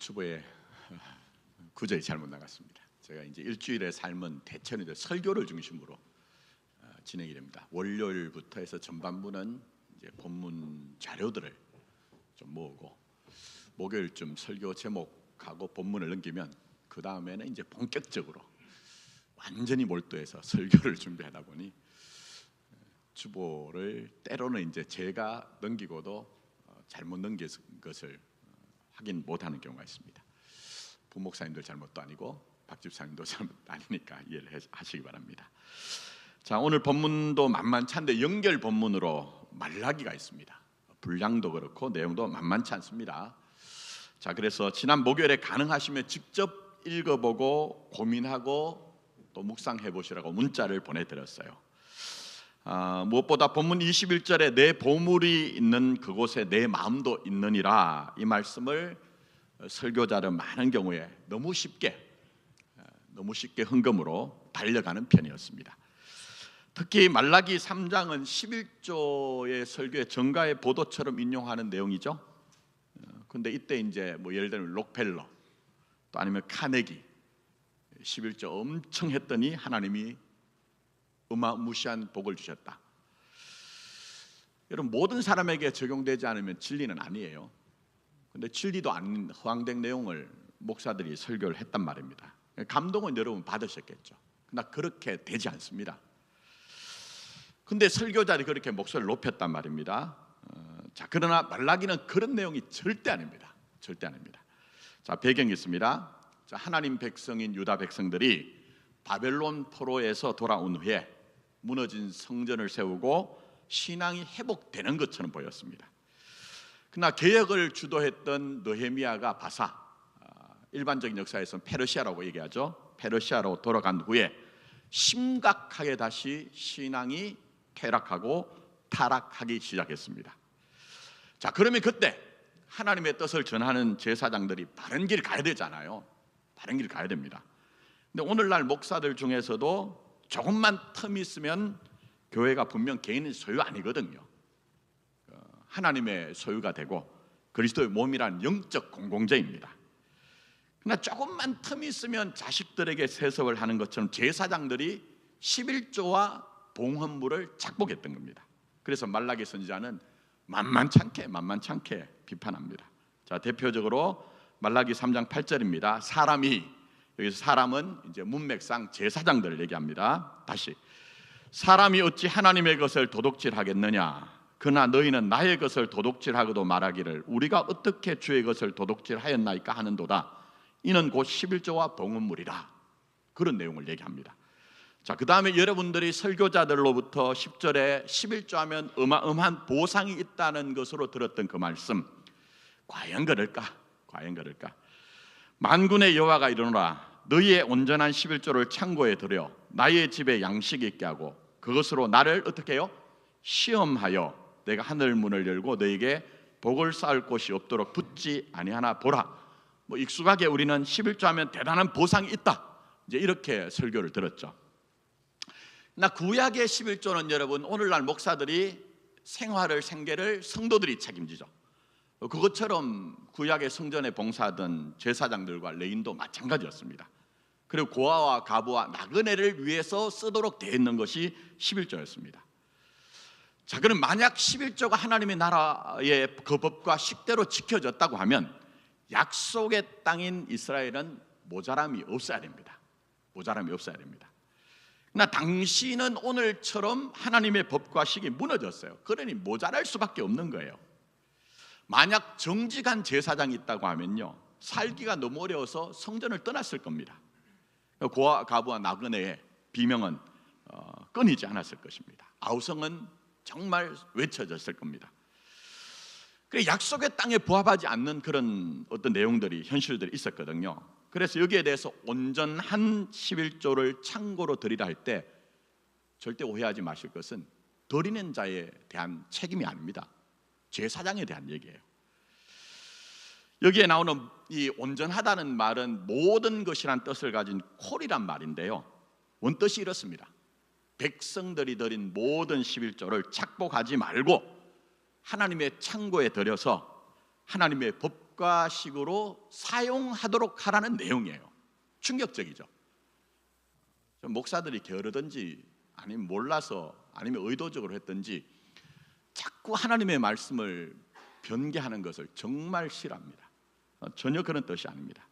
주보에 구절이 잘못 나갔습니다. 제가 이제 일주일의 삶은 대체는 설교를 중심으로 진행이 됩니다. 월요일부터 해서 전반부는 이제 본문 자료들을 좀 모으고 목요일쯤 설교 제목하고 본문을 넘기면 그 다음에는 이제 본격적으로 완전히 몰두해서 설교를 준비하다 보니 주보를 때로는 이제 제가 넘기고도 잘못 넘긴 것을 확인 못하는 경우가 있습니다. 부목사님들 잘못도 아니고 박 집사님도 잘못도 아니니까 이해를 하시기 바랍니다. 자, 오늘 본문도 만만찮은데 연결 본문으로 말라기가 있습니다. 분량도 그렇고 내용도 만만치 않습니다. 자, 그래서 지난 목요일에 가능하시면 직접 읽어보고 고민하고 또 묵상해 보시라고 문자를 보내드렸어요. 무엇보다 본문 21절에 내 보물이 있는 그곳에 내 마음도 있느니라, 이 말씀을 설교자들은 많은 경우에 너무 쉽게 흥금으로 달려가는 편이었습니다. 특히 말라기 3장은 11조의 설교의 정가의 보도처럼 인용하는 내용이죠. 근데 이때 이제 뭐 예를 들면 록펠러 또 아니면 카네기 11조 엄청 했더니 하나님이 어마무시한 복을 주셨다. 여러분, 모든 사람에게 적용되지 않으면 진리는 아니에요. 근데 진리도 아닌 허황된 내용을 목사들이 설교를 했단 말입니다. 감동은 여러분 받으셨겠죠. 그러나 그렇게 되지 않습니다. 근데 설교자들이 그렇게 목소리를 높였단 말입니다. 자, 그러나 말라기는 그런 내용이 절대 아닙니다. 절대 아닙니다. 자, 배경이 있습니다. 자, 하나님 백성인 유다 백성들이 바벨론 포로에서 돌아온 후에 무너진 성전을 세우고 신앙이 회복되는 것처럼 보였습니다. 그러나 개혁을 주도했던 느헤미야가 바사, 일반적인 역사에서는 페르시아라고 얘기하죠. 페르시아로 돌아간 후에 심각하게 다시 신앙이 퇴락하고 타락하기 시작했습니다. 자, 그러면 그때 하나님의 뜻을 전하는 제사장들이 바른 길 가야 되잖아요. 바른 길 가야 됩니다. 근데 오늘날 목사들 중에서도 조금만 틈이 있으면 교회가 분명 개인의 소유 아니거든요. 하나님의 소유가 되고 그리스도의 몸이란 영적 공동체입니다. 그러나 조금만 틈이 있으면 자식들에게 세습을 하는 것처럼 제사장들이 11조와 봉헌물을 착복했던 겁니다. 그래서 말라기 선지자는 만만찮게 비판합니다. 자, 대표적으로 말라기 3장 8절입니다. 여기서 사람은 이제 문맥상 제사장들을 얘기합니다. 다시, 사람이 어찌 하나님의 것을 도둑질하겠느냐? 그러나 너희는 나의 것을 도둑질하고도 말하기를 우리가 어떻게 주의 것을 도둑질하였나이까 하는도다. 이는 곧 11조와 봉헌물이라. 그런 내용을 얘기합니다. 자, 그 다음에 여러분들이 설교자들로부터 10절에 11조 하면 어마어마한 보상이 있다는 것으로 들었던 그 말씀, 과연 그럴까? 만군의 여호와가 이르노라, 너희의 온전한 11조를 창고에 들여 나의 집에 양식이 있게 하고 그것으로 나를 어떻게 해요? 시험하여 내가 하늘 문을 열고 너희에게 복을 쌓을 곳이 없도록 붙지 아니하나 보라. 뭐 익숙하게 우리는 11조 하면 대단한 보상이 있다, 이제 이렇게 설교를 들었죠. 나 구약의 11조는 여러분, 오늘날 목사들이 생계를 성도들이 책임지죠. 그것처럼 구약의 성전에 봉사하던 제사장들과 레인도 마찬가지였습니다. 그리고 고아와 가부와 나그네를 위해서 쓰도록 되어 있는 것이 11조였습니다. 자, 그럼 만약 11조가 하나님의 나라의 그 법과 식대로 지켜졌다고 하면 약속의 땅인 이스라엘은 모자람이 없어야 됩니다. 그러나 당시는 오늘처럼 하나님의 법과 식이 무너졌어요. 그러니 모자랄 수밖에 없는 거예요. 만약 정직한 제사장이 있다고 하면요, 살기가 너무 어려워서 성전을 떠났을 겁니다. 고아 가부와 나그네의 비명은 끊이지 않았을 것입니다. 아우성은 정말 외쳐졌을 겁니다. 그래서 약속의 땅에 부합하지 않는 그런 어떤 내용들이, 현실들이 있었거든요. 그래서 여기에 대해서 온전한 11조를 창고로 드리라 할 때 절대 오해하지 마실 것은 드리는 자에 대한 책임이 아닙니다. 제사장에 대한 얘기예요. 여기에 나오는 이 온전하다는 말은 모든 것이란 뜻을 가진 콜이란 말인데요, 원뜻이 이렇습니다. 백성들이 드린 모든 11조를 착복하지 말고 하나님의 창고에 들여서 하나님의 법 법과식으로 사용하도록 하라는 내용이에요. 충격적이죠. 목사들이 게으르든지 아니면 몰라서 아니면 의도적으로 했든지 자꾸 하나님의 말씀을 변개하는 것을 정말 싫어합니다. 전혀 그런 뜻이 아닙니다.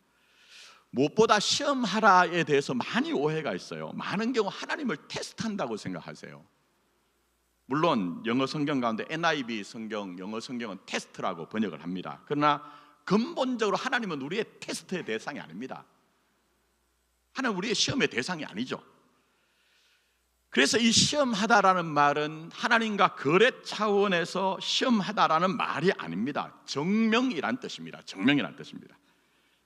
무엇보다 시험하라에 대해서 많이 오해가 있어요. 많은 경우 하나님을 테스트한다고 생각하세요. 물론 영어 성경 가운데 NIV 성경, 영어 성경은 테스트라고 번역을 합니다. 그러나 근본적으로 하나님은 우리의 테스트의 대상이 아닙니다. 하나님은 우리의 시험의 대상이 아니죠. 그래서 이 시험하다라는 말은 하나님과 거래 차원에서 시험하다라는 말이 아닙니다. 정명이란 뜻입니다. 정명이란 뜻입니다.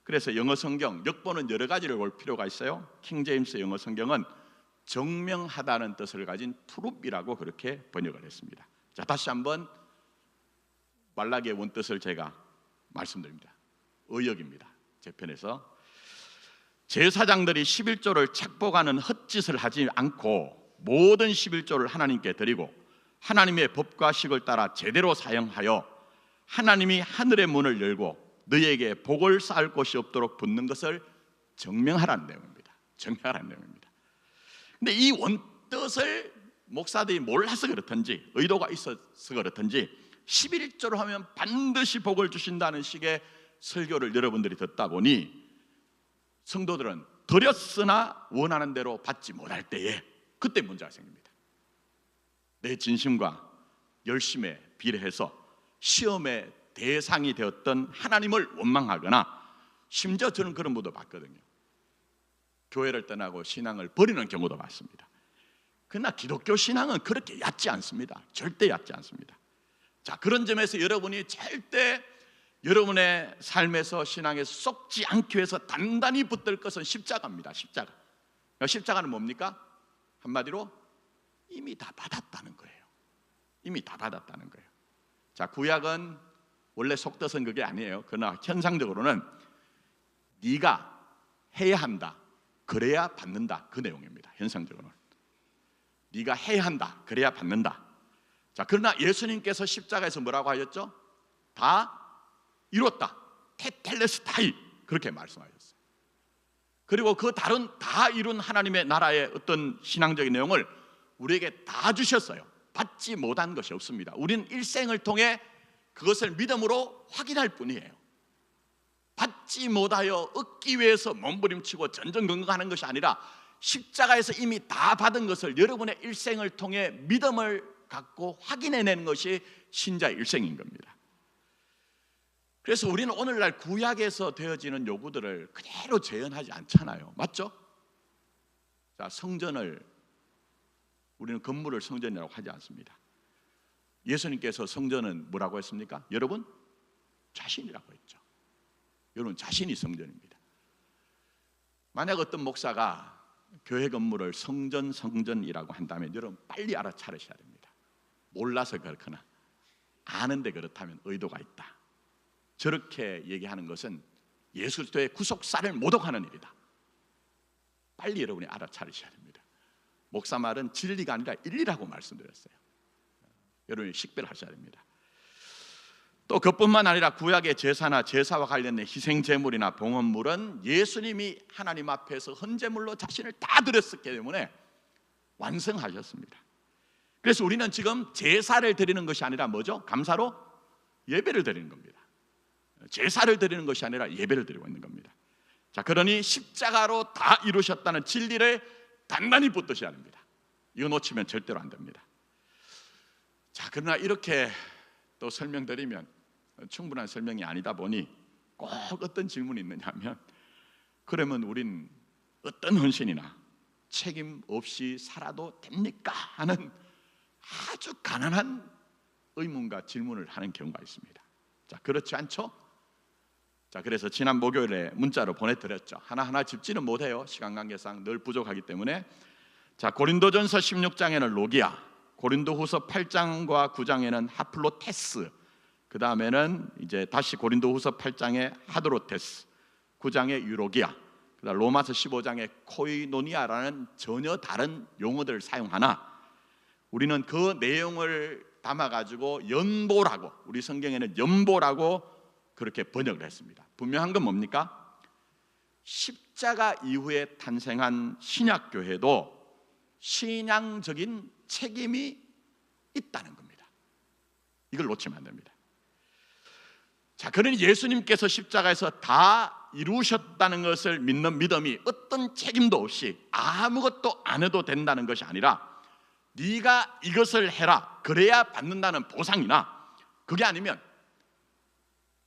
그래서 영어 성경 역본은 여러 가지를 볼 필요가 있어요. 킹 제임스 영어 성경은 정명하다는 뜻을 가진 프룹이라고 그렇게 번역을 했습니다. 자, 다시 한번 말라기의 원뜻을 제가 말씀드립니다. 의역입니다. 제 편에서 제사장들이 11조를 착복하는 헛짓을 하지 않고 모든 11조를 하나님께 드리고 하나님의 법과 식을 따라 제대로 사용하여 하나님이 하늘의 문을 열고 너희에게 복을 쌓을 곳이 없도록 붙는 것을 증명하라는 내용입니다. 증명하라는 내용입니다. 근데 이 원뜻을 목사들이 몰라서 그렇든지 의도가 있어서 그렇든지 11조를 하면 반드시 복을 주신다는 식의 설교를 여러분들이 듣다 보니 성도들은 드렸으나 원하는 대로 받지 못할 때에 그때 문제가 생깁니다. 내 진심과 열심에 비례해서 시험의 대상이 되었던 하나님을 원망하거나 심지어 저는 그런 분도 봤거든요. 교회를 떠나고 신앙을 버리는 경우도 많습니다. 그러나 기독교 신앙은 그렇게 얕지 않습니다. 절대 얕지 않습니다. 자, 그런 점에서 여러분이 절대 여러분의 삶에서 신앙에서 썩지 않기 위해서 단단히 붙들 것은 십자가입니다. 십자가. 십자가는 뭡니까? 한마디로 이미 다 받았다는 거예요. 이미 다 받았다는 거예요. 자, 구약은 원래 속뜻은 그게 아니에요. 그러나 현상적으로는 네가 해야 한다, 그래야 받는다, 그 내용입니다. 현상적으로는 네가 해야 한다, 그래야 받는다. 자, 그러나 예수님께서 십자가에서 뭐라고 하셨죠? 다 이뤘다, 테텔레스타이, 그렇게 말씀하셨어요. 그리고 그 다른 다 이룬 하나님의 나라의 어떤 신앙적인 내용을 우리에게 다 주셨어요. 받지 못한 것이 없습니다. 우리는 일생을 통해 그것을 믿음으로 확인할 뿐이에요. 받지 못하여 얻기 위해서 몸부림치고 전전긍긍하는 것이 아니라 십자가에서 이미 다 받은 것을 여러분의 일생을 통해 믿음을 갖고 확인해내는 것이 신자의 일생인 겁니다. 그래서 우리는 오늘날 구약에서 되어지는 요구들을 그대로 재현하지 않잖아요. 맞죠? 자, 성전을 우리는 건물을 성전이라고 하지 않습니다. 예수님께서 성전은 뭐라고 했습니까? 여러분 자신이라고 했죠. 여러분 자신이 성전입니다. 만약 어떤 목사가 교회 건물을 성전이라고 한다면 여러분 빨리 알아차리셔야 됩니다. 몰라서 그렇거나 아는데 그렇다면 의도가 있다. 저렇게 얘기하는 것은 예수 그리스도의 구속사를 모독하는 일이다. 빨리 여러분이 알아차리셔야 됩니다. 목사 말은 진리가 아니라 일리라고 말씀드렸어요. 여러분이 식별하셔야 됩니다. 또 그뿐만 아니라 구약의 제사나 제사와 관련된 희생 제물이나 봉헌물은 예수님이 하나님 앞에서 헌제물로 자신을 다 드렸기 때문에 완성하셨습니다. 그래서 우리는 지금 제사를 드리는 것이 아니라 뭐죠? 감사로 예배를 드리는 겁니다. 제사를 드리는 것이 아니라 예배를 드리고 있는 겁니다. 자, 그러니 십자가로 다 이루셨다는 진리를 단단히 붙드셔야 합니다. 이거 놓치면 절대로 안 됩니다. 자, 그러나 이렇게 또 설명드리면 충분한 설명이 아니다 보니 꼭 어떤 질문이 있느냐면, 그러면 우린 어떤 헌신이나 책임 없이 살아도 됩니까? 하는 아주 가난한 의문과 질문을 하는 경우가 있습니다. 자, 그렇지 않죠? 자, 그래서 지난 목요일에 문자로 보내드렸죠. 하나하나 짚지는 못해요. 시간 관계상 늘 부족하기 때문에. 자, 고린도전서 16장에는 로기아, 고린도후서 8장과 9장에는 하플로테스, 그 다음에는 이제 다시 고린도후서 8장에 하드로테스, 9장에 유로기아, 그다음 로마서 15장에 코이노니아라는 전혀 다른 용어들을 사용하나 우리는 그 내용을 담아가지고 연보라고, 우리 성경에는 연보라고 그렇게 번역을 했습니다. 분명한 건 뭡니까? 십자가 이후에 탄생한 신약교회도 신앙적인 책임이 있다는 겁니다. 이걸 놓치면 안 됩니다. 자, 그러니 예수님께서 십자가에서 다 이루셨다는 것을 믿는 믿음이 어떤 책임도 없이 아무것도 안 해도 된다는 것이 아니라 네가 이것을 해라, 그래야 받는다는 보상이나, 그게 아니면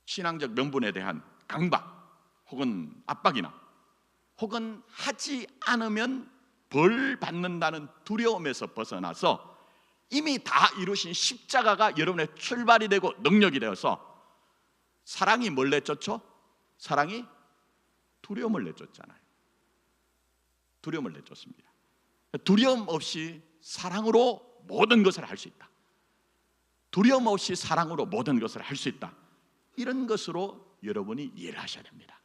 신앙적 명분에 대한 강박 혹은 압박이나, 혹은 하지 않으면 벌 받는다는 두려움에서 벗어나서 이미 다 이루신 십자가가 여러분의 출발이 되고 능력이 되어서, 사랑이 뭘 내쫓죠? 사랑이 두려움을 내쫓잖아요. 두려움을 내쫓습니다. 두려움 없이 사랑으로 모든 것을 할 수 있다. 두려움 없이 사랑으로 모든 것을 할 수 있다. 이런 것으로 여러분이 이해를 하셔야 됩니다.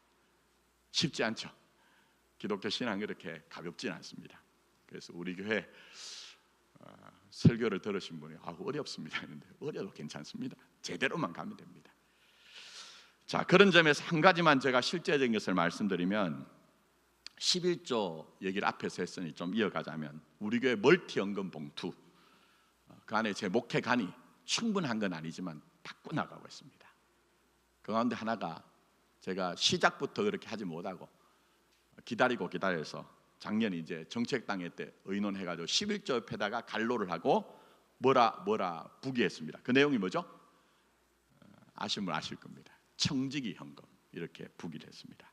쉽지 않죠. 기독교 신앙이 그렇게 가볍지는 않습니다. 그래서 우리 교회 설교를 들으신 분이 어렵습니다 했는데, 어려도 괜찮습니다. 제대로만 가면 됩니다. 자, 그런 점에서 한 가지만 제가 실제적인 것을 말씀드리면, 11조 얘기를 앞에서 했으니 좀 이어가자면, 우리 교회 멀티연금 봉투, 그 안에 제 목회관이 충분한 건 아니지만 바꿔나가고 있습니다. 그 가운데 하나가, 제가 시작부터 그렇게 하지 못하고 기다려서 작년에 이제 정책당회 때 의논해가지고 11조 옆에다가 갈로를 하고 뭐라 부기했습니다. 그 내용이 뭐죠? 아시면 아실 겁니다. 청지기 현금, 이렇게 부기를 했습니다.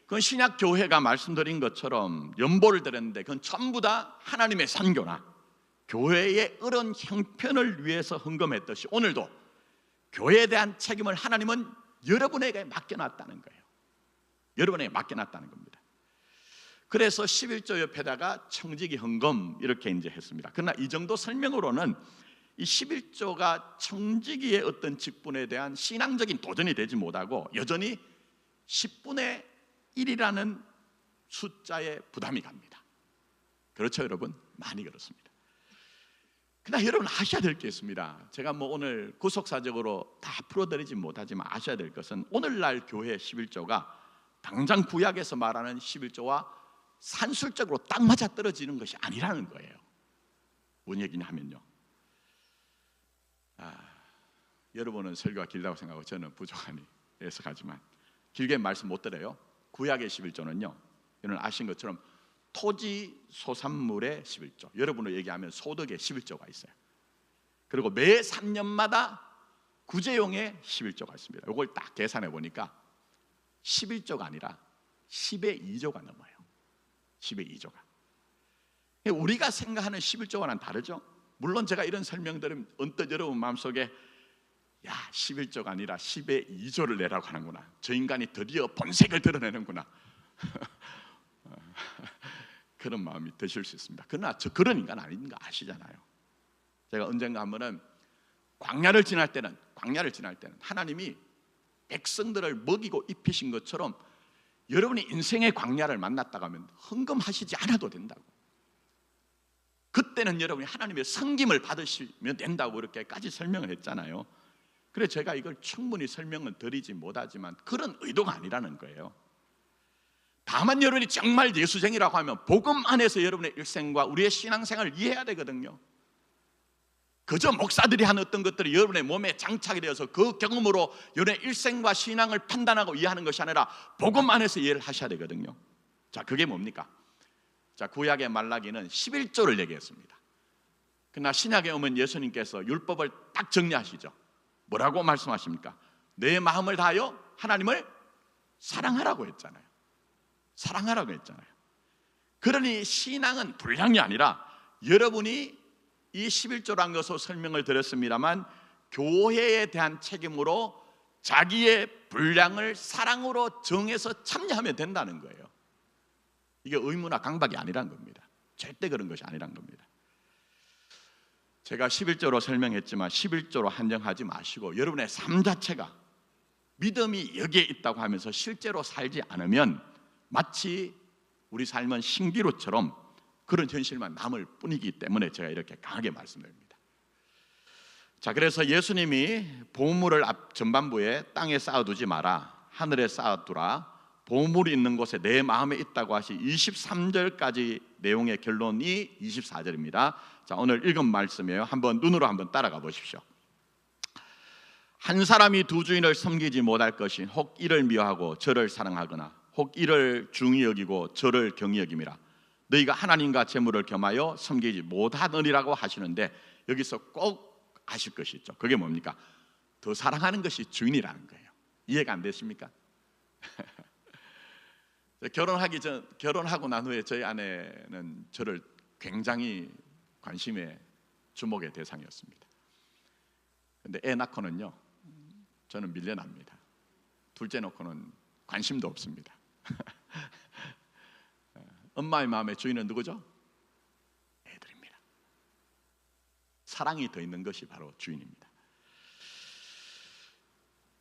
그건 신약 교회가 말씀드린 것처럼 연보를 드렸는데, 그건 전부 다 하나님의 선교나 교회의 이런 형편을 위해서 헌금했듯이, 오늘도 교회에 대한 책임을 하나님은 여러분에게 맡겨놨다는 거예요. 여러분에게 맡겨놨다는 겁니다. 그래서 11조 옆에다가 청지기 헌금 이렇게 이제 했습니다. 그러나 이 정도 설명으로는 이 11조가 청지기의 어떤 직분에 대한 신앙적인 도전이 되지 못하고 여전히 10분의 1이라는 숫자에 부담이 갑니다. 그렇죠, 여러분? 많이 그렇습니다. 그러나 여러분 아셔야 될 게 있습니다. 제가 오늘 구속사적으로 다 풀어드리지 못하지만 아셔야 될 것은, 오늘날 교회 11조가 당장 구약에서 말하는 11조와 산술적으로 딱 맞아 떨어지는 것이 아니라는 거예요. 뭔 얘기냐 하면요, 여러분은 설교가 길다고 생각하고 저는 부족하니 해석하지만 길게 말씀 못 드려요. 구약의 11조는요, 여러분 아신 것처럼 토지 소산물의 11조, 여러분으로 얘기하면 소득의 11조가 있어요. 그리고 매 3년마다 구제용의 11조가 있습니다. 이걸 딱 계산해 보니까 11조가 아니라 10의 2조가 넘어요. 10의 2조가. 우리가 생각하는 11조와는 다르죠. 물론 제가 이런 설명들은 언뜻 여러분 마음속에, 야, 11조가 아니라 10의 2조를 내라고 하는구나, 저 인간이 드디어 본색을 드러내는구나 그런 마음이 드실 수 있습니다. 그러나 저 그런 인간 아닌 거 아시잖아요. 제가 언젠가 한번은 광야를 지날 때는 하나님이 백성들을 먹이고 입히신 것처럼 여러분이 인생의 광야를 만났다고 하면 헌금하시지 않아도 된다고. 그때는 여러분이 하나님의 섬김을 받으시면 된다고 그렇게까지 설명을 했잖아요. 그래서 제가 이걸 충분히 설명을 드리지 못하지만 그런 의도가 아니라는 거예요. 다만 여러분이 정말 예수쟁이라고 하면 복음 안에서 여러분의 일생과 우리의 신앙생활을 이해해야 되거든요. 그저 목사들이 하는 어떤 것들이 여러분의 몸에 장착이 되어서 그 경험으로 여러분의 일생과 신앙을 판단하고 이해하는 것이 아니라 복음 안에서 이해를 하셔야 되거든요. 자, 그게 뭡니까? 자, 구약의 말라기는 11조를 얘기했습니다. 그러나 신약에 오면 예수님께서 율법을 딱 정리하시죠. 뭐라고 말씀하십니까? 내 마음을 다하여 하나님을 사랑하라고 했잖아요. 사랑하라고 했잖아요. 그러니 신앙은 분량이 아니라, 여러분이 이 11조란 것으로 설명을 드렸습니다만, 교회에 대한 책임으로 자기의 분량을 사랑으로 정해서 참여하면 된다는 거예요. 이게 의무나 강박이 아니란 겁니다. 절대 그런 것이 아니란 겁니다. 제가 11조로 설명했지만 11조로 한정하지 마시고, 여러분의 삶 자체가 믿음이 여기에 있다고 하면서 실제로 살지 않으면 마치 우리 삶은 신기루처럼 그런 현실만 남을 뿐이기 때문에 제가 이렇게 강하게 말씀드립니다. 자, 그래서 예수님이 보물을 앞 전반부에 땅에 쌓아두지 마라, 하늘에 쌓아두라, 보물이 있는 곳에 내 마음에 있다고 하시 23절까지 내용의 결론이 24절입니다. 자, 오늘 읽은 말씀이에요. 한번 눈으로 한번 따라가 보십시오. 한 사람이 두 주인을 섬기지 못할 것인 혹 이를 미워하고 저를 사랑하거나 혹 이를 중히 여기고 저를 경히 여김이라. 너희가 하나님과 재물을 겸하여 섬기지 못하느니라고 하시는데, 여기서 꼭 아실 것이 있죠. 그게 뭡니까? 더 사랑하는 것이 주인이라는 거예요. 이해가 안 되십니까? 결혼하고 난 후에 저희 아내는 저를 굉장히 관심의 주목의 대상이었습니다. 근데 애 낳고는요, 저는 밀려납니다. 둘째 놓고는 관심도 없습니다. 엄마의 마음의 주인은 누구죠? 애들입니다. 사랑이 더 있는 것이 바로 주인입니다.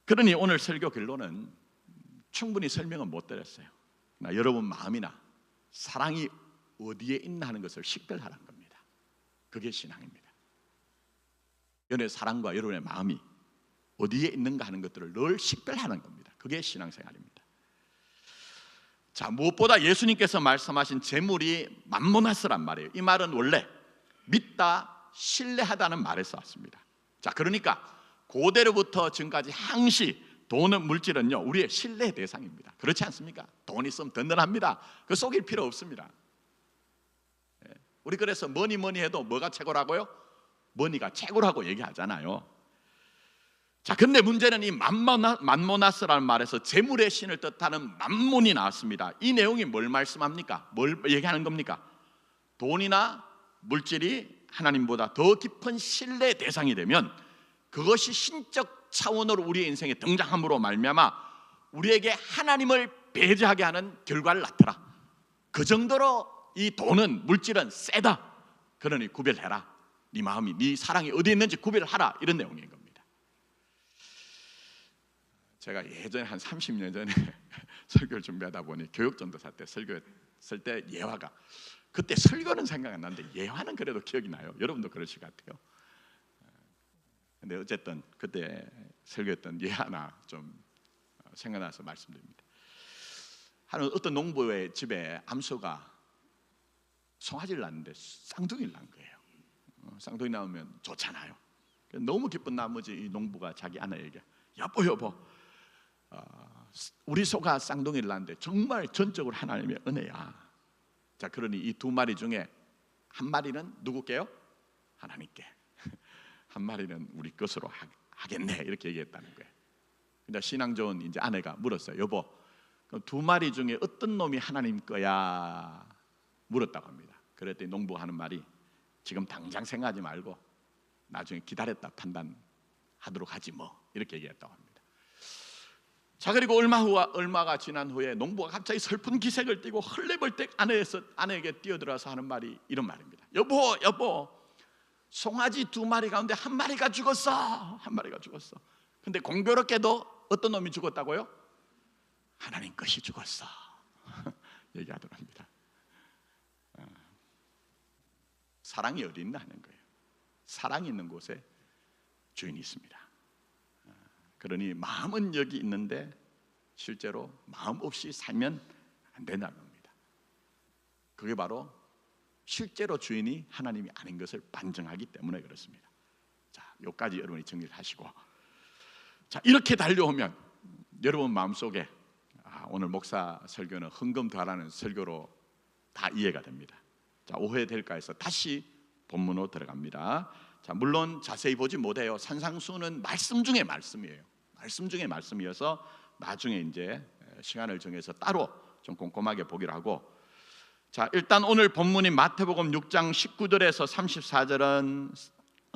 그러니 오늘 설교 결론은 충분히 설명은 못 드렸어요. 여러분 마음이나 사랑이 어디에 있나 하는 것을 식별하라는 겁니다. 그게 신앙입니다. 여러분의 사랑과 여러분의 마음이 어디에 있는가 하는 것들을 늘 식별하는 겁니다. 그게 신앙생활입니다. 자, 무엇보다 예수님께서 말씀하신 재물이 맘모나스란 말이에요. 이 말은 원래 믿다, 신뢰하다는 말에서 왔습니다. 자, 그러니까 고대로부터 지금까지 항시 돈은, 물질은요, 우리의 신뢰 대상입니다. 그렇지 않습니까? 돈 있으면 든든합니다. 그 속일 필요 없습니다. 우리 그래서 뭐니 해도 뭐가 최고라고요? 머니가 최고라고 얘기하잖아요. 자, 근데 문제는 이 맘모나스라는 말에서 재물의 신을 뜻하는 맘몬이 나왔습니다. 이 내용이 뭘 말씀합니까? 뭘 얘기하는 겁니까? 돈이나 물질이 하나님보다 더 깊은 신뢰 대상이 되면 그것이 신적 차원으로 우리의 인생에 등장함으로 말미암아 우리에게 하나님을 배제하게 하는 결과를 낳더라. 그 정도로 이 돈은, 물질은 세다. 그러니 구별해라. 네 마음이, 네 사랑이 어디 있는지 구별하라. 이런 내용인 겁니다. 제가 예전에 한 30년 전에 설교를 준비하다 보니 교육전도사 때 설교했을 때 예화가, 그때 설교는 생각 안 나는데 예화는 그래도 기억이 나요. 여러분도 그러실 것 같아요. 근데 어쨌든 그때 설교했던 예 하나 좀 생각나서 말씀드립니다. 어떤 농부의 집에 암소가 송아지를 낳는데 쌍둥이를 낳은 거예요. 쌍둥이 낳으면 좋잖아요. 너무 기쁜 나머지 이 농부가 자기 아내에게 여보 우리 소가 쌍둥이를 낳는데 정말 전적으로 하나님의 은혜야. 자, 그러니 이 두 마리 중에 한 마리는 누구께요? 하나님께. 한 마리는 우리 것으로 하겠네. 이렇게 얘기했다는 거예요. 근데 신앙 좋은 이제 아내가 물었어요. 여보, 그럼 두 마리 중에 어떤 놈이 하나님 거야? 물었다고 합니다. 그랬더니 농부가 하는 말이, 지금 당장 생각하지 말고 나중에 기다렸다 판단하도록 하지 뭐. 이렇게 얘기했다고 합니다. 자, 그리고 얼마가 지난 후에 농부가 갑자기 슬픈 기색을 띠고 헐레벌떡 아내에게 뛰어들어서 하는 말이 이런 말입니다. 여보, 송아지 두 마리 가운데 한 마리가 죽었어. 한 마리가 죽었어. 근데 공교롭게도 어떤 놈이 죽었다고요? 하나님 것이 죽었어. 얘기하더라 합니다. 사랑이 어디 있나 하는 거예요. 사랑이 있는 곳에 주인이 있습니다. 그러니 마음은 여기 있는데 실제로 마음 없이 살면 안 된다는 겁니다. 그게 바로 실제로 주인이 하나님이 아닌 것을 반증하기 때문에 그렇습니다. 자, 여기까지 여러분이 정리를 하시고, 자, 이렇게 달려오면 여러분 마음속에 오늘 목사 설교는 헌금 더하라는 설교로 다 이해가 됩니다. 자, 오해될까 해서 다시 본문으로 들어갑니다. 자, 물론 자세히 보지 못해요. 산상수는 말씀 중에 말씀이에요. 말씀 중에 말씀이어서 나중에 이제 시간을 정해서 따로 좀 꼼꼼하게 보기로 하고, 자, 일단 오늘 본문인 마태복음 6장 19절에서 34절은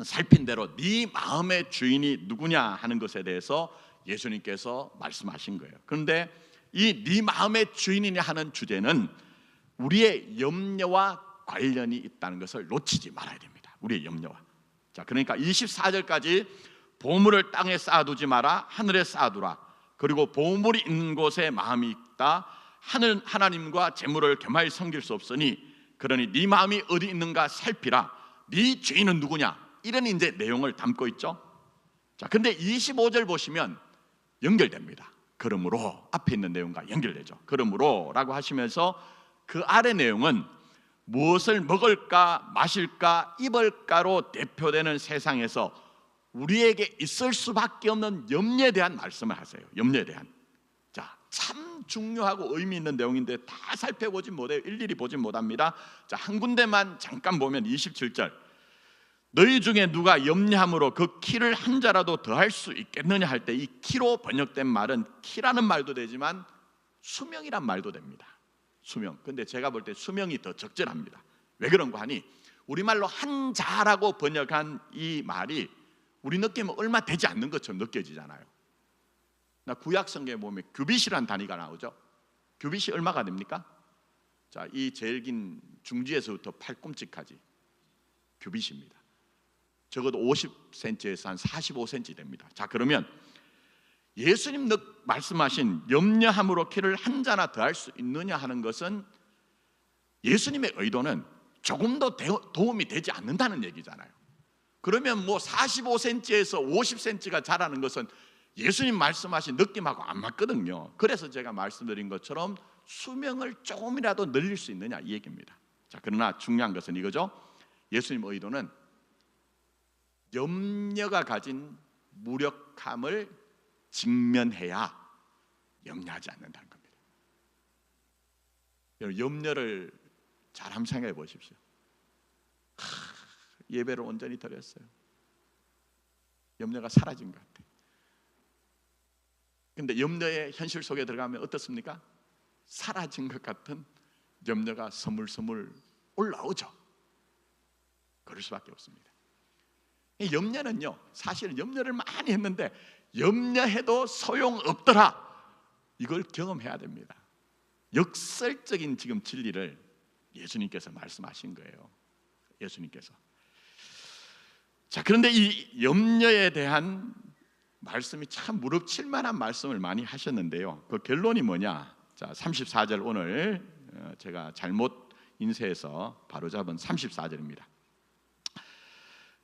살핀 대로 네 마음의 주인이 누구냐 하는 것에 대해서 예수님께서 말씀하신 거예요. 그런데 이 네 마음의 주인이냐 하는 주제는 우리의 염려와 관련이 있다는 것을 놓치지 말아야 됩니다. 우리의 염려와. 자, 그러니까 24절까지 보물을 땅에 쌓아두지 마라, 하늘에 쌓아두라. 그리고 보물이 있는 곳에 마음이 있다. 하나님과 재물을 겸하여 섬길 수 없으니 그러니 네 마음이 어디 있는가 살피라. 네 주인은 누구냐? 이런 이제 내용을 담고 있죠. 자, 근데 25절 보시면 연결됩니다. 그러므로 앞에 있는 내용과 연결되죠. 그러므로라고 하시면서 그 아래 내용은 무엇을 먹을까 마실까 입을까로 대표되는 세상에서 우리에게 있을 수밖에 없는 염려에 대한 말씀을 하세요. 염려에 대한. 자, 참 중요하고 의미 있는 내용인데 다 살펴보진 못해요. 일일이 보진 못합니다. 자, 한 군데만 잠깐 보면 27절. 너희 중에 누가 염려함으로 그 키를 한 자라도 더할 수 있겠느냐 할 때 이 키로 번역된 말은 키라는 말도 되지만 수명이란 말도 됩니다. 수명. 근데 제가 볼 때 수명이 더 적절합니다. 왜 그런가 하니 우리말로 한 자라고 번역한 이 말이 우리 느낌은 얼마 되지 않는 것처럼 느껴지잖아요. 나 구약 성경에 보면 규빗이라는 단위가 나오죠. 규빗이 얼마가 됩니까? 자, 이 제일 긴 중지에서부터 팔꿈치까지 규빗입니다. 적어도 50cm에서 한 45cm 됩니다. 자, 그러면 예수님 말씀하신 염려함으로 키를 한 자나 더할 수 있느냐 하는 것은 예수님의 의도는 조금도 도움이 되지 않는다는 얘기잖아요. 그러면 뭐 45cm에서 50cm가 자라는 것은 예수님 말씀하신 느낌하고 안 맞거든요. 그래서 제가 말씀드린 것처럼 수명을 조금이라도 늘릴 수 있느냐 이 얘기입니다. 자, 그러나 중요한 것은 이거죠. 예수님 의도는 염려가 가진 무력함을 직면해야 염려하지 않는다는 겁니다. 여러분, 염려를 잘 한번 생각해 보십시오. 예배를 온전히 드렸어요. 염려가 사라진 것 같아요. 근데 염려의 현실 속에 들어가면 어떻습니까? 사라진 것 같은 염려가 스물스물 올라오죠. 그럴 수밖에 없습니다. 이 염려는요, 사실 염려를 많이 했는데 염려해도 소용없더라. 이걸 경험해야 됩니다. 역설적인 지금 진리를 예수님께서 말씀하신 거예요. 예수님께서. 자, 그런데 이 염려에 대한 말씀이 참 무릅칠 만한 말씀을 많이 하셨는데요. 그 결론이 뭐냐? 자, 34절 오늘 제가 잘못 인쇄해서 바로잡은 34절입니다.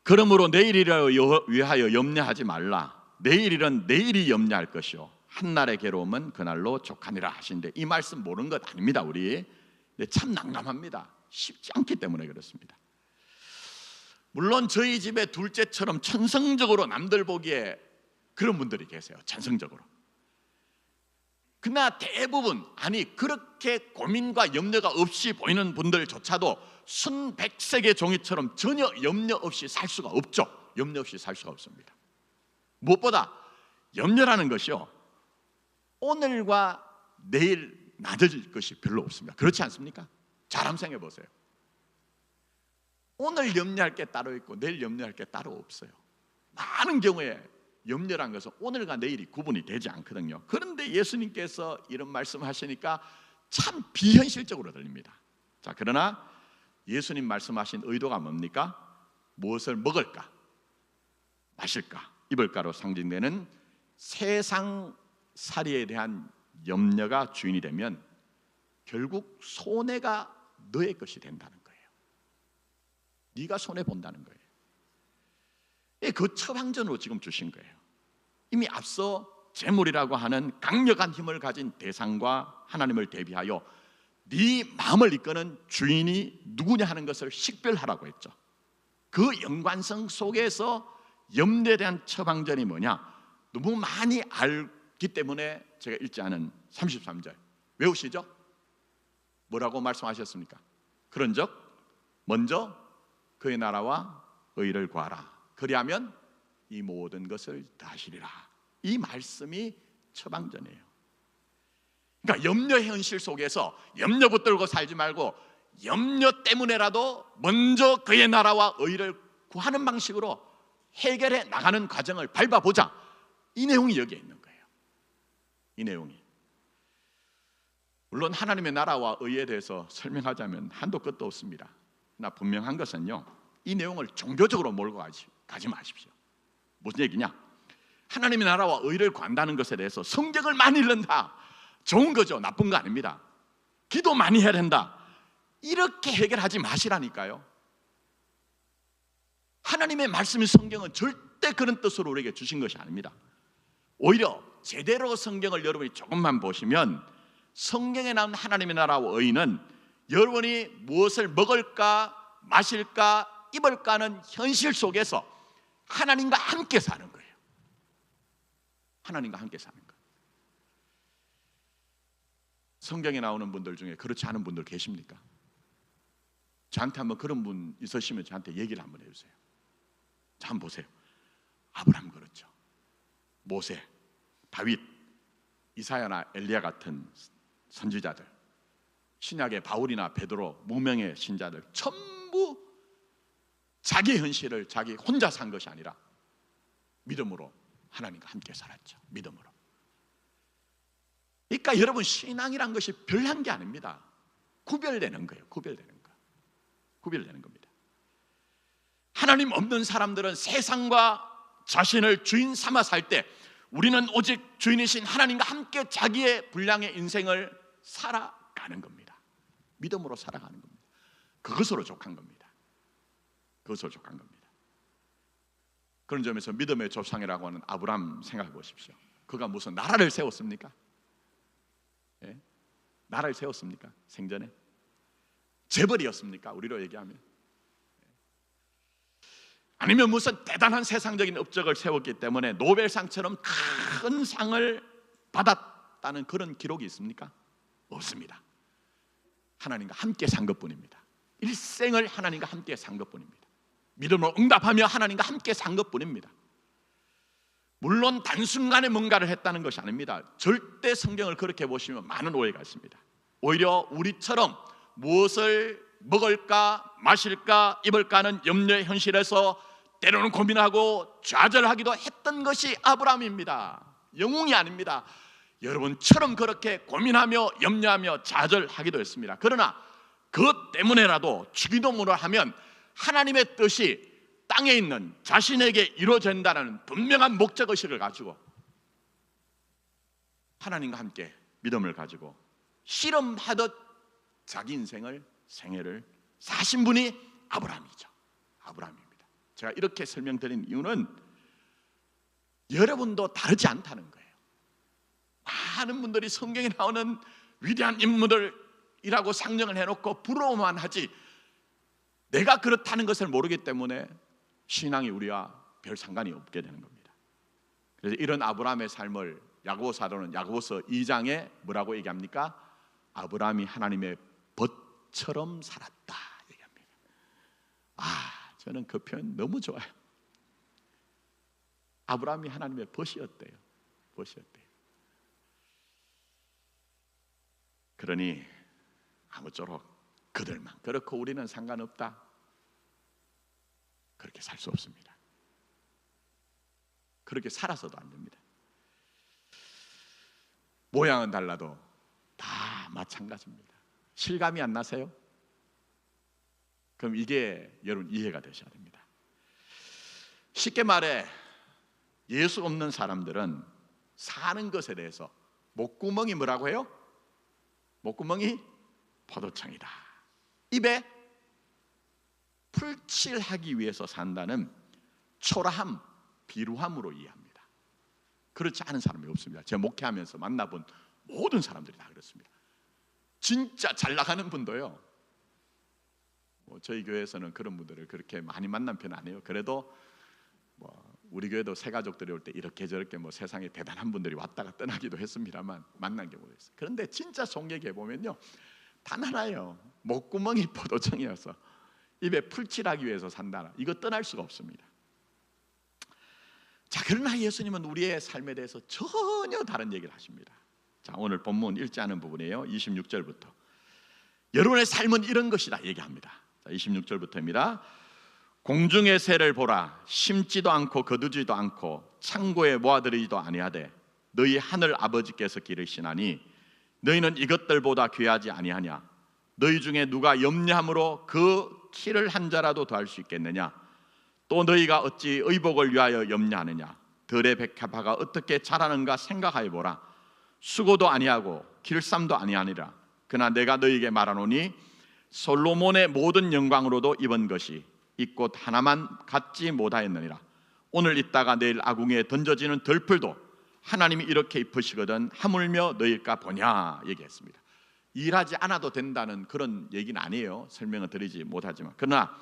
그러므로 내일이라 위하여 염려하지 말라. 내일일은 내일이 염려할 것이요 한날의 괴로움은 그날로 족하니라 하신데 이 말씀 모르는 것 아닙니다. 우리. 근데 참 난감합니다. 쉽지 않기 때문에 그렇습니다. 물론 저희 집의 둘째처럼 천성적으로 남들 보기에 그런 분들이 계세요. 천성적으로. 그러나 대부분, 아니 그렇게 고민과 염려가 없이 보이는 분들조차도 순백색의 종이처럼 전혀 염려 없이 살 수가 없죠. 염려 없이 살 수가 없습니다. 무엇보다 염려라는 것이요, 오늘과 내일 낮을 것이 별로 없습니다. 그렇지 않습니까? 잘 한번 생각해 보세요. 오늘 염려할 게 따로 있고 내일 염려할 게 따로 없어요. 많은 경우에 염려란 것은 오늘과 내일이 구분이 되지 않거든요. 그런데 예수님께서 이런 말씀하시니까 참 비현실적으로 들립니다. 자, 그러나 예수님 말씀하신 의도가 뭡니까? 무엇을 먹을까, 마실까, 입을까로 상징되는 세상살이에 대한 염려가 주인이 되면 결국 손해가 너의 것이 된다는 거예요. 네가 손해 본다는 거예요. 그 처방전으로 지금 주신 거예요. 이미 앞서 재물이라고 하는 강력한 힘을 가진 대상과 하나님을 대비하여 네 마음을 이끄는 주인이 누구냐 하는 것을 식별하라고 했죠. 그 연관성 속에서 염려에 대한 처방전이 뭐냐? 너무 많이 알기 때문에 제가 읽지 않은 33절 외우시죠? 뭐라고 말씀하셨습니까? 그런즉 먼저 그의 나라와 의를 구하라. 그리하면 이 모든 것을 다하시리라. 이 말씀이 처방전이에요. 그러니까 염려의 현실 속에서 염려 붙들고 살지 말고 염려 때문에라도 먼저 그의 나라와 의를 구하는 방식으로 해결해 나가는 과정을 밟아보자. 이 내용이 여기에 있는 거예요. 이 내용이. 물론 하나님의 나라와 의에 대해서 설명하자면 한도 끝도 없습니다. 그러나 분명한 것은요, 이 내용을 종교적으로 몰고 가지 마십시오. 무슨 얘기냐? 하나님의 나라와 의를 구한다는 것에 대해서 성경을 많이 읽는다, 좋은 거죠. 나쁜 거 아닙니다. 기도 많이 해야 된다, 이렇게 해결하지 마시라니까요. 하나님의 말씀인 성경은 절대 그런 뜻으로 우리에게 주신 것이 아닙니다. 오히려 제대로 성경을 여러분이 조금만 보시면 성경에 나온 하나님의 나라와 의는 여러분이 무엇을 먹을까 마실까 입을까 하는 현실 속에서 하나님과 함께 사는 거예요. 하나님과 함께 사는 거예요. 성경에 나오는 분들 중에 그렇지 않은 분들 계십니까? 저한테 한번 그런 분 있으시면 저한테 얘기를 한번 해주세요. 자, 한번 보세요. 아브라함 그렇죠. 모세, 다윗, 이사야나 엘리야 같은 선지자들, 신약의 바울이나 베드로, 무명의 신자들 전부 자기 현실을 자기 혼자 산 것이 아니라 믿음으로 하나님과 함께 살았죠. 믿음으로. 그러니까 여러분, 신앙이란 것이 별난 게 아닙니다. 구별되는 거예요. 구별되는 겁니다. 하나님 없는 사람들은 세상과 자신을 주인 삼아 살 때 우리는 오직 주인이신 하나님과 함께 자기의 분량의 인생을 살아가는 겁니다. 믿음으로 살아가는 겁니다. 그것으로 족한 겁니다. 그것으로 족한 겁니다. 그런 점에서 믿음의 조상이라고 하는 아브라함 생각해 보십시오. 그가 무슨 나라를 세웠습니까? 예? 나라를 세웠습니까? 생전에? 재벌이었습니까? 우리로 얘기하면. 아니면 무슨 대단한 세상적인 업적을 세웠기 때문에 노벨상처럼 큰 상을 받았다는 그런 기록이 있습니까? 없습니다. 하나님과 함께 산 것뿐입니다. 일생을 하나님과 함께 산 것뿐입니다. 믿음으로 응답하며 하나님과 함께 산 것뿐입니다. 물론 단순간에 뭔가를 했다는 것이 아닙니다. 절대 성경을 그렇게 보시면 많은 오해가 있습니다. 오히려 우리처럼 무엇을 먹을까 마실까 입을까 하는 염려의 현실에서 때로는 고민하고 좌절하기도 했던 것이 아브라함입니다. 영웅이 아닙니다. 여러분처럼 그렇게 고민하며 염려하며 좌절하기도 했습니다. 그러나 그것 때문에라도 주기도문을 하면 하나님의 뜻이 땅에 있는 자신에게 이루어진다는 분명한 목적의식을 가지고 하나님과 함께 믿음을 가지고 실험하듯 자기 인생을 생애를 사신 분이 아브라함이죠. 아브라함입니다. 제가 이렇게 설명드린 이유는 여러분도 다르지 않다는 거예요. 많은 분들이 성경에 나오는 위대한 인물들이라고 상정을 해놓고 부러워만 하지 내가 그렇다는 것을 모르기 때문에 신앙이 우리와 별 상관이 없게 되는 겁니다. 그래서 이런 아브라함의 삶을 야고보서는 야고보서 2장에 뭐라고 얘기합니까? 아브라함이 하나님의 벗처럼 살았다 얘기합니다. 저는 그 표현 너무 좋아요. 아브라함이 하나님의 벗이었대요. 그러니 아무쪼록 그들만 그렇고 우리는 상관없다, 그렇게 살 수 없습니다. 그렇게 살아서도 안 됩니다. 모양은 달라도 다 마찬가지입니다. 실감이 안 나세요? 그럼 이게 여러분 이해가 되셔야 됩니다. 쉽게 말해 예수 없는 사람들은 사는 것에 대해서 목구멍이 뭐라고 해요? 목구멍이 포도청이다. 입에 풀칠하기 위해서 산다는 초라함, 비루함으로 이해합니다. 그렇지 않은 사람이 없습니다. 제가 목회하면서 만나본 모든 사람들이 다 그렇습니다. 진짜 잘 나가는 분도요, 저희 교회에서는 그런 분들을 그렇게 많이 만난 편은 아니에요. 그래도 우리 교회도 새 가족들이 올 때 이렇게 저렇게 세상에 대단한 분들이 왔다가 떠나기도 했습니다만 만난 경우도 있어요. 그런데 진짜 송얘기해 보면요, 단 하나예요. 목구멍이 포도청이어서 입에 풀칠하기 위해서 산다. 이거 떠날 수가 없습니다. 자, 그러나 예수님은 우리의 삶에 대해서 전혀 다른 얘기를 하십니다. 자, 오늘 본문 읽지 않은 부분이에요. 26절부터 여러분의 삶은 이런 것이다 얘기합니다. 자, 26절부터입니다. 공중의 새를 보라. 심지도 않고 거두지도 않고 창고에 모아들이지도 아니하되 너희 하늘 아버지께서 기르시나니 너희는 이것들보다 귀하지 아니하냐? 너희 중에 누가 염려함으로 그 키를 한 자라도 더할 수 있겠느냐? 또 너희가 어찌 의복을 위하여 염려하느냐? 들의 백합화가 어떻게 자라는가 생각하여 보라. 수고도 아니하고 길쌈도 아니하니라. 그러나 내가 너희에게 말하노니 솔로몬의 모든 영광으로도 입은 것이 이 꽃 하나만 갖지 못하였느니라. 오늘 있다가 내일 아궁이에 던져지는 들풀도 하나님이 이렇게 입으시거든 하물며 너희일까 보냐 얘기했습니다. 일하지 않아도 된다는 그런 얘기는 아니에요. 설명을 드리지 못하지만, 그러나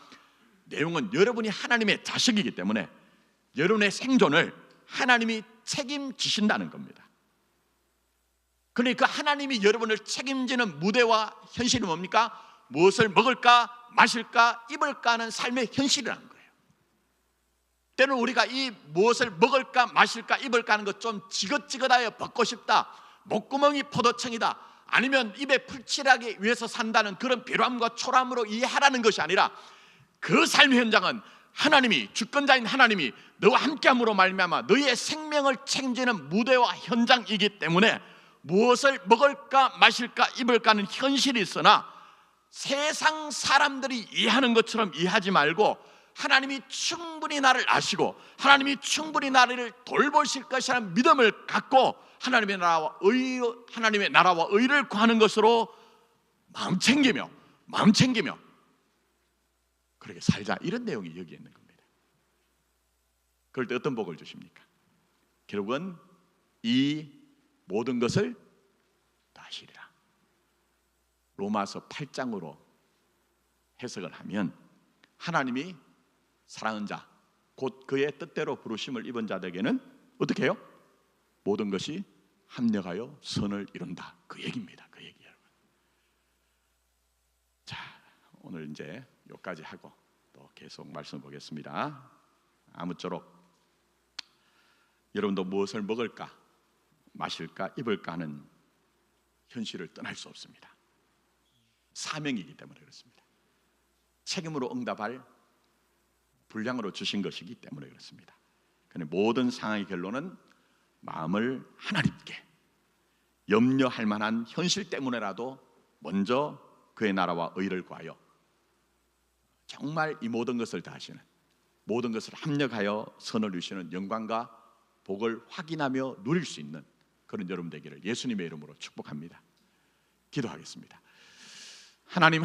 내용은 여러분이 하나님의 자식이기 때문에 여러분의 생존을 하나님이 책임지신다는 겁니다. 그러니까 하나님이 여러분을 책임지는 무대와 현실이 뭡니까? 무엇을 먹을까, 마실까, 입을까 하는 삶의 현실이라는 거예요. 때로는 우리가 이 무엇을 먹을까, 마실까, 입을까 하는 것 좀 지긋지긋하여 벗고 싶다, 목구멍이 포도청이다, 아니면 입에 풀칠하기 위해서 산다는 그런 비람과 초람으로 이해하라는 것이 아니라, 그 삶의 현장은 하나님이, 주권자인 하나님이 너와 함께함으로 말미암아 너희의 생명을 책임지는 무대와 현장이기 때문에 무엇을 먹을까, 마실까, 입을까 하는 현실이 있으나 세상 사람들이 이해하는 것처럼 이해하지 말고, 하나님이 충분히 나를 아시고 하나님이 충분히 나를 돌보실 것이라는 믿음을 갖고 하나님의 나라와 의를 구하는 것으로 마음 챙기며 그렇게 살자, 이런 내용이 여기에 있는 겁니다. 그럴 때 어떤 복을 주십니까? 결국은 이 모든 것을 다 하시리라. 로마서 8장으로 해석을 하면 하나님이 사랑하는 자, 곧 그의 뜻대로 부르심을 입은 자들에게는 어떻게 해요? 모든 것이 합력하여 선을 이룬다, 그 얘기입니다. 그 얘기, 여러분. 자, 오늘 이제 여기까지 하고 또 계속 말씀 보겠습니다. 아무쪼록 여러분도 무엇을 먹을까, 마실까, 입을까 하는 현실을 떠날 수 없습니다. 사명이기 때문에 그렇습니다. 책임으로 응답할 분량으로 주신 것이기 때문에 그렇습니다. 그런데 모든 상황의 결론은 마음을 하나님께, 염려할 만한 현실 때문에라도 먼저 그의 나라와 의를 구하여 정말 이 모든 것을 다 하시는, 모든 것을 합력하여 선을 이루시는 영광과 복을 확인하며 누릴 수 있는 그런 여러분 되기를 예수님의 이름으로 축복합니다. 기도하겠습니다. 하나님,